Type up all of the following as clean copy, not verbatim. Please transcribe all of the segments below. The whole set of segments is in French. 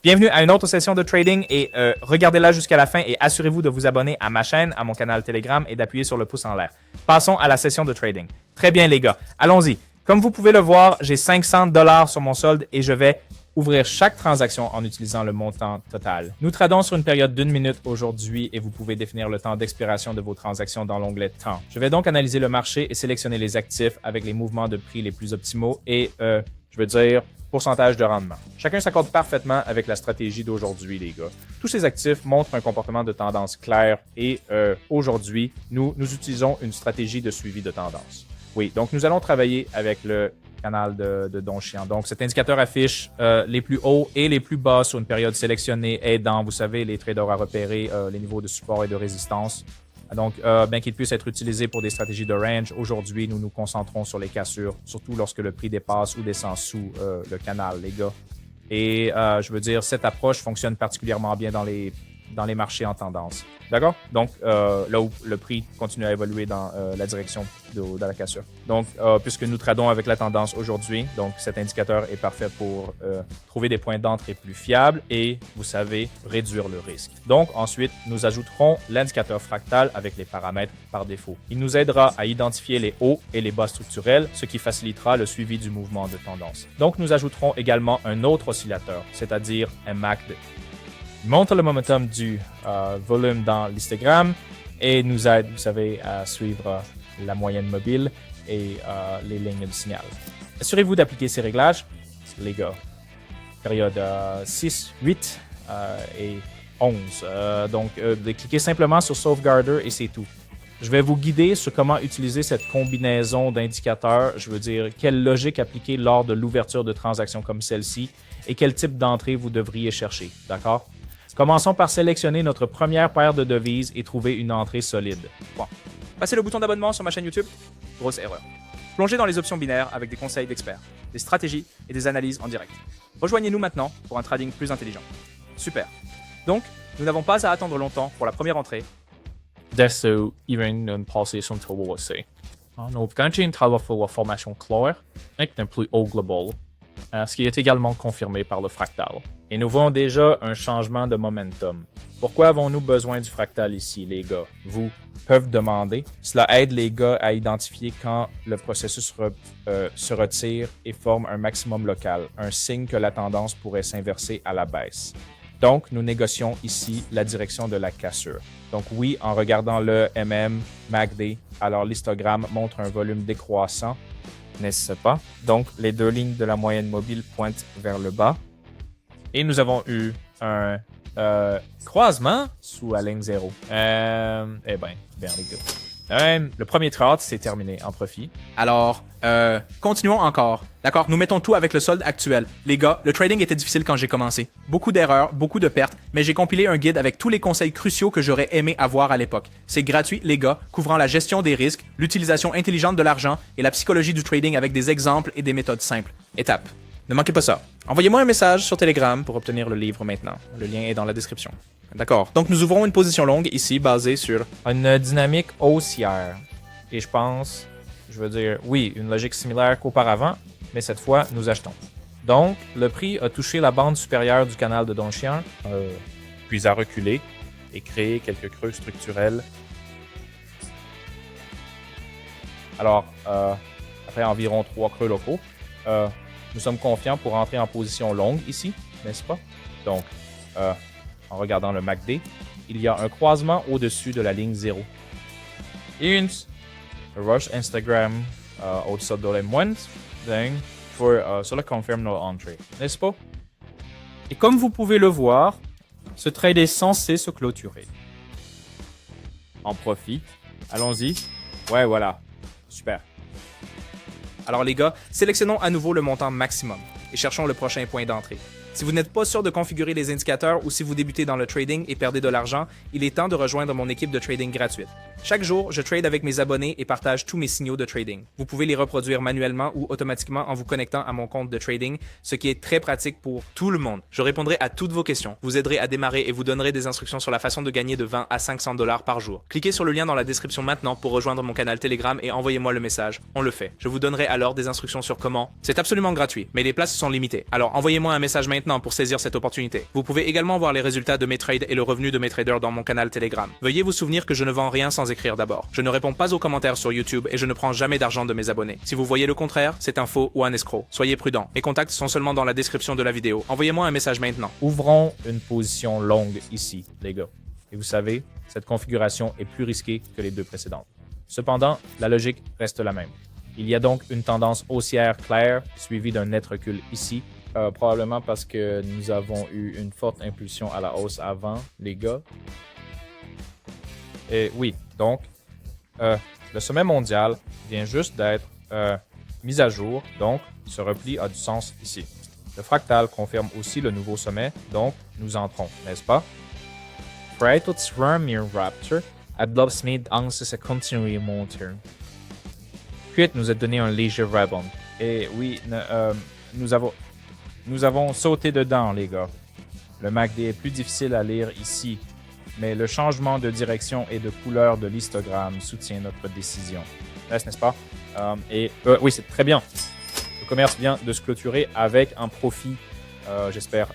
Bienvenue à une autre session de trading et regardez-la jusqu'à la fin et assurez-vous de vous abonner à ma chaîne, à mon canal Telegram et d'appuyer sur le pouce en l'air. Passons à la session de trading. Très bien les gars, allons-y. Comme vous pouvez le voir, j'ai 500 $ sur mon solde et je vais ouvrir chaque transaction en utilisant le montant total. Nous tradons sur une période d'1 minute aujourd'hui et vous pouvez définir le temps d'expiration de vos transactions dans l'onglet Temps. Je vais donc analyser le marché et sélectionner les actifs avec les mouvements de prix les plus optimaux et, je veux dire, pourcentage de rendement. Chacun s'accorde parfaitement avec la stratégie d'aujourd'hui, les gars. Tous ces actifs montrent un comportement de tendance clair et aujourd'hui, nous utilisons une stratégie de suivi de tendance. Oui, donc nous allons travailler avec le canal de Donchian. Donc cet indicateur affiche les plus hauts et les plus bas sur une période sélectionnée, aidant, vous savez, les traders à repérer les niveaux de support et de résistance. Donc, bien qu'il puisse être utilisé pour des stratégies de range, aujourd'hui, nous nous concentrons sur les cassures, surtout lorsque le prix dépasse ou descend sous le canal, les gars. Et je veux dire, cette approche fonctionne particulièrement bien dans les marchés en tendance. D'accord? Donc, là où le prix continue à évoluer dans la direction de la cassure. Donc, puisque nous tradons avec la tendance aujourd'hui, donc cet indicateur est parfait pour trouver des points d'entrée plus fiables et, vous savez, réduire le risque. Donc, ensuite, nous ajouterons l'indicateur fractal avec les paramètres par défaut. Il nous aidera à identifier les hauts et les bas structurels, ce qui facilitera le suivi du mouvement de tendance. Donc, nous ajouterons également un autre oscillateur, c'est-à-dire un MACD. Il montre le momentum du volume dans l'histogramme et nous aide, vous savez, à suivre la moyenne mobile et les lignes de signal. Assurez-vous d'appliquer ces réglages, les gars. Période 6, 8 et 11. Donc, de cliquer simplement sur Sauvegarder et c'est tout. Je vais vous guider sur comment utiliser cette combinaison d'indicateurs, je veux dire, quelle logique appliquer lors de l'ouverture de transactions comme celle-ci et quel type d'entrée vous devriez chercher, d'accord? Commençons par sélectionner notre première paire de devises et trouver une entrée solide. Bon. Passez le bouton d'abonnement sur ma chaîne YouTube. Grosse erreur. Plongez dans les options binaires avec des conseils d'experts, des stratégies et des analyses en direct. Rejoignez-nous maintenant pour un trading plus intelligent. Super. Donc, nous n'avons pas à attendre longtemps pour la première entrée. Dessa even en position till você. Nous continuons à travailler la formation claire avec un plus haut global, ce qui est également confirmé par le fractal. Et nous voyons déjà un changement de momentum. Pourquoi avons-nous besoin du fractal ici, les gars? Vous peuvent demander. Cela aide les gars à identifier quand le processus se retire et forme un maximum local, un signe que la tendance pourrait s'inverser à la baisse. Donc, nous négocions ici la direction de la cassure. Donc oui, en regardant le MACD, alors l'histogramme montre un volume décroissant, n'est-ce pas? Donc, les deux lignes de la moyenne mobile pointent vers le bas. Et nous avons eu un croisement sous la ligne 0. Eh bien, les gars. Le premier trade, c'est terminé en profit. Alors, continuons encore. D'accord, nous mettons tout avec le solde actuel. Les gars, le trading était difficile quand j'ai commencé. Beaucoup d'erreurs, beaucoup de pertes, mais j'ai compilé un guide avec tous les conseils cruciaux que j'aurais aimé avoir à l'époque. C'est gratuit, les gars, couvrant la gestion des risques, l'utilisation intelligente de l'argent et la psychologie du trading avec des exemples et des méthodes simples. Étape. Ne manquez pas ça. Envoyez-moi un message sur Telegram pour obtenir le livre maintenant. Le lien est dans la description. D'accord. Donc, nous ouvrons une position longue ici basée sur une dynamique haussière. Et je pense, je veux dire, oui, une logique similaire qu'auparavant, mais cette fois, nous achetons. Donc, le prix a touché la bande supérieure du canal de Donchian, puis a reculé et créé quelques creux structurels. Alors, après environ 3 creux locaux, nous sommes confiants pour entrer en position longue ici, n'est-ce pas? Donc, en regardant le MACD, il y a un croisement au-dessus de la ligne 0. Et une rush Instagram au-dessus de la moyenne, donc, pour cela confirme notre entrée, n'est-ce pas? Et comme vous pouvez le voir, ce trade est censé se clôturer. En profit. Allons-y. Ouais, voilà. Super. Alors les gars, sélectionnons à nouveau le montant maximum et cherchons le prochain point d'entrée. Si vous n'êtes pas sûr de configurer les indicateurs ou si vous débutez dans le trading et perdez de l'argent, il est temps de rejoindre mon équipe de trading gratuite. Chaque jour, je trade avec mes abonnés et partage tous mes signaux de trading. Vous pouvez les reproduire manuellement ou automatiquement en vous connectant à mon compte de trading, ce qui est très pratique pour tout le monde. Je répondrai à toutes vos questions, vous aiderai à démarrer et vous donnerai des instructions sur la façon de gagner de 20 à 500 $ par jour. Cliquez sur le lien dans la description maintenant pour rejoindre mon canal Telegram et envoyez-moi le message. On le fait. Je vous donnerai alors des instructions sur comment. C'est absolument gratuit, mais les places sont limitées. Alors envoyez-moi un message maintenant maintenant pour saisir cette opportunité. Vous pouvez également voir les résultats de mes trades et le revenu de mes traders dans mon canal Telegram. Veuillez vous souvenir que je ne vends rien sans écrire d'abord. Je ne réponds pas aux commentaires sur YouTube et je ne prends jamais d'argent de mes abonnés. Si vous voyez le contraire, c'est un faux ou un escroc. Soyez prudents. Mes contacts sont seulement dans la description de la vidéo. Envoyez-moi un message maintenant. Ouvrons une position longue ici, les gars. Et vous savez, cette configuration est plus risquée que les deux précédentes. Cependant, la logique reste la même. Il y a donc une tendance haussière claire, suivie d'un net recul ici. Probablement parce que nous avons eu une forte impulsion à la hausse avant, les gars. Et oui, donc, le sommet mondial vient juste d'être mis à jour, donc ce repli a du sens ici. Le fractal confirme aussi le nouveau sommet, donc nous entrons, n'est-ce pas? Right, it's Ramir Raptor. Adlobsmith Angst à continuer monter. Puis nous a donné un léger rebound. Et oui, nous avons sauté dedans, les gars. Le MACD est plus difficile à lire ici, mais le changement de direction et de couleur de l'histogramme soutient notre décision. N'est-ce pas? Oui, c'est très bien. Le commerce vient de se clôturer avec un profit. J'espère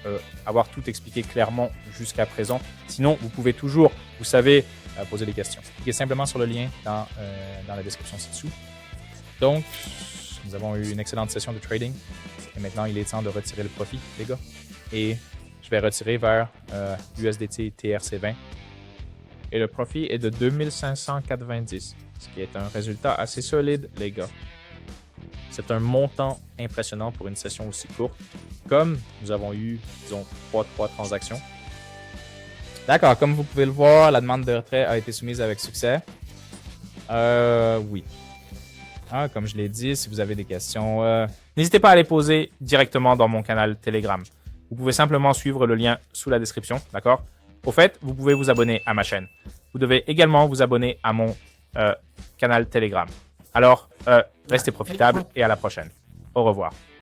avoir tout expliqué clairement jusqu'à présent. Sinon, vous pouvez toujours, vous savez, poser des questions. Cliquez simplement sur le lien dans la description ci-dessous. Donc, nous avons eu une excellente session de trading. Et maintenant, il est temps de retirer le profit, les gars. Et je vais retirer vers USDT TRC20. Et le profit est de 2590, ce qui est un résultat assez solide, les gars. C'est un montant impressionnant pour une session aussi courte, comme nous avons eu, disons, 3 transactions. D'accord, comme vous pouvez le voir, la demande de retrait a été soumise avec succès. Oui. Comme je l'ai dit, si vous avez des questions, n'hésitez pas à les poser directement dans mon canal Telegram. Vous pouvez simplement suivre le lien sous la description, d'accord? Au fait, vous pouvez vous abonner à ma chaîne. Vous devez également vous abonner à mon canal Telegram. Alors, restez profitables et à la prochaine. Au revoir.